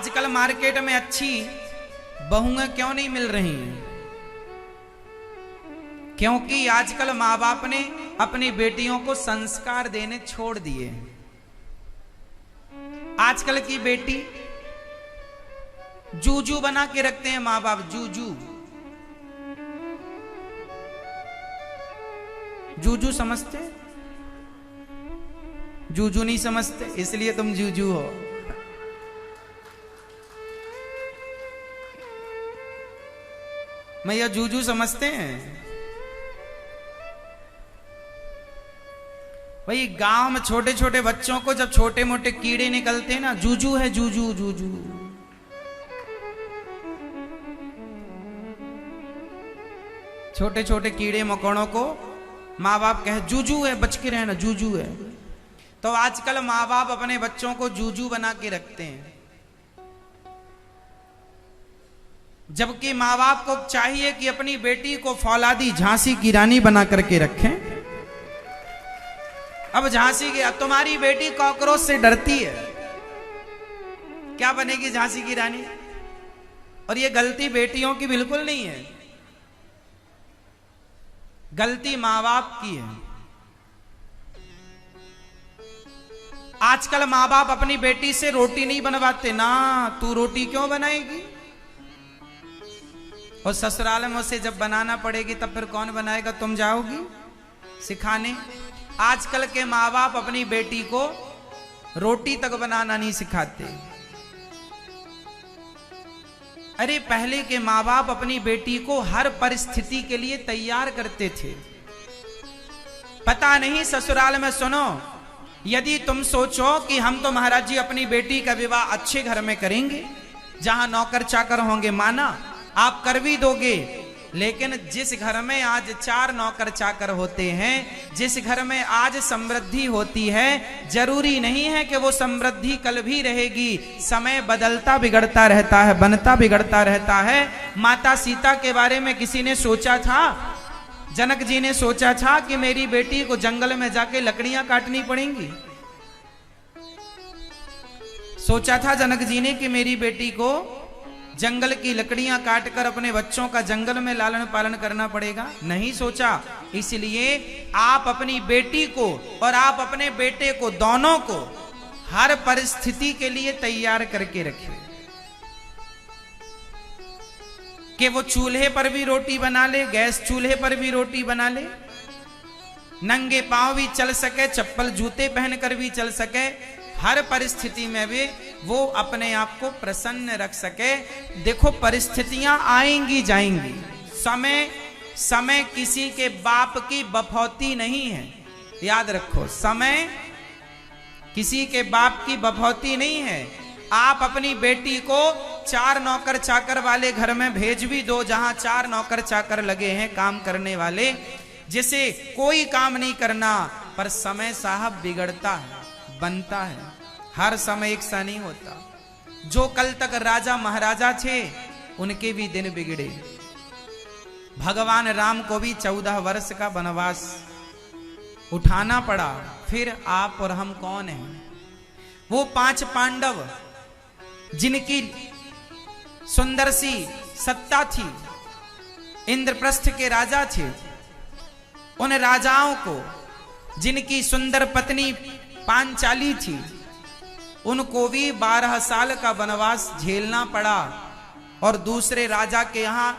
आजकल मार्केट में अच्छी बहुएं क्यों नहीं मिल रही हैं? क्योंकि आजकल माँ बाप ने अपनी बेटियों को संस्कार देने छोड़ दिए। आजकल की बेटी जूजू बना के रखते हैं माँ बाप। जूजू जूजू समझते? जूजू नहीं समझते, इसलिए तुम जूजू हो। भैया जूजू समझते हैं? भाई गांव में छोटे छोटे बच्चों को जब छोटे मोटे कीड़े निकलते हैं ना, जूजू है, जूजू जूजू। छोटे छोटे कीड़े मकोड़ों को माँ बाप कहे जूजू है, बच के रहना, जूजू है। तो आजकल माँ बाप अपने बच्चों को जूजू बना के रखते हैं, जबकि माँ बाप को चाहिए कि अपनी बेटी को फौलादी झांसी की रानी बना करके रखें। अब झांसी की, अब तुम्हारी बेटी कॉकरोच से डरती है, क्या बनेगी झांसी की रानी? और ये गलती बेटियों की बिल्कुल नहीं है, गलती माँ बाप की है। आजकल माँ बाप अपनी बेटी से रोटी नहीं बनवाते ना, तू रोटी क्यों बनाएगी? और ससुराल में उसे जब बनाना पड़ेगी तब फिर कौन बनाएगा? तुम जाओगी सिखाने? आजकल के माँ बाप अपनी बेटी को रोटी तक बनाना नहीं सिखाते। अरे पहले के माँ बाप अपनी बेटी को हर परिस्थिति के लिए तैयार करते थे। पता नहीं ससुराल में, सुनो, यदि तुम सोचो कि हम तो महाराज जी अपनी बेटी का विवाह अच्छे घर में करेंगे जहां नौकर चाकर होंगे, माना आप कर भी दोगे, लेकिन जिस घर में आज 4 नौकर चाकर होते हैं, जिस घर में आज समृद्धि होती है, जरूरी नहीं है कि वो समृद्धि कल भी रहेगी। समय बदलता बिगड़ता रहता है, बनता बिगड़ता रहता है। माता सीता के बारे में किसी ने सोचा था? जनक जी ने सोचा था कि मेरी बेटी को जंगल में जाके लकड़ियां काटनी पड़ेंगी? सोचा था जनक जी ने कि मेरी बेटी को जंगल की लकड़ियां काटकर अपने बच्चों का जंगल में लालन पालन करना पड़ेगा? नहीं सोचा। इसलिए आप अपनी बेटी को और आप अपने बेटे को, दोनों को हर परिस्थिति के लिए तैयार करके रखिए कि वो चूल्हे पर भी रोटी बना ले, गैस चूल्हे पर भी रोटी बना ले, नंगे पांव भी चल सके, चप्पल जूते पहनकर भी चल सके। हर परिस्थिति में भी वो अपने आप को प्रसन्न रख सके। देखो परिस्थितियां आएंगी जाएंगी, समय किसी के बाप की बफौती नहीं है, याद रखो। समय किसी के बाप की बफौती नहीं है। आप अपनी बेटी को 4 नौकर चाकर वाले घर में भेज भी दो, जहां 4 नौकर चाकर लगे हैं काम करने वाले, जिसे कोई काम नहीं करना, पर समय साहब बिगड़ता है, बनता है। हर समय एक सा नहीं होता। जो कल तक राजा महाराजा थे उनके भी दिन बिगड़े। भगवान राम को भी 14 वर्ष का वनवास उठाना पड़ा। फिर आप और हम कौन हैं? वो 5 पांडव जिनकी सुंदर सी सत्ता थी, इंद्रप्रस्थ के राजा थे, उन राजाओं को जिनकी सुंदर पत्नी पांचाली थी, उनको भी 12 साल का वनवास झेलना पड़ा और दूसरे राजा के यहां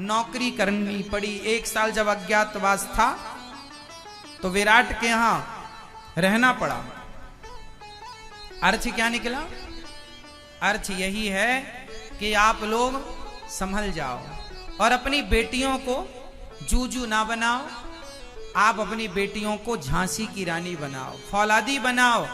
नौकरी करनी पड़ी। 1 साल जब अज्ञातवास था तो विराट के यहां रहना पड़ा। अर्थ क्या निकला? अर्थ यही है कि आप लोग संभल जाओ और अपनी बेटियों को जूजू ना बनाओ। आप अपनी बेटियों को झांसी की रानी बनाओ, फौलादी बनाओ।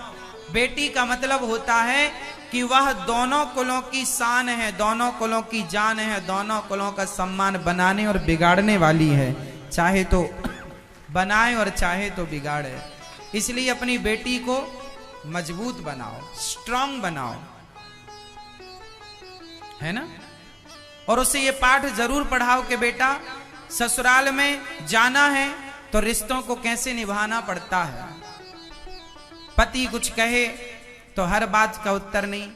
बेटी का मतलब होता है कि वह दोनों कुलों की शान है, दोनों कुलों की जान है, दोनों कुलों का सम्मान बनाने और बिगाड़ने वाली है। चाहे तो बनाए और चाहे तो बिगाड़े। इसलिए अपनी बेटी को मजबूत बनाओ, स्ट्रांग बनाओ, है ना। और उसे ये पाठ जरूर पढ़ाओ कि बेटा ससुराल में जाना है तो रिश्तों को कैसे निभाना पड़ता है। पति कुछ कहे तो हर बात का उत्तर नहीं,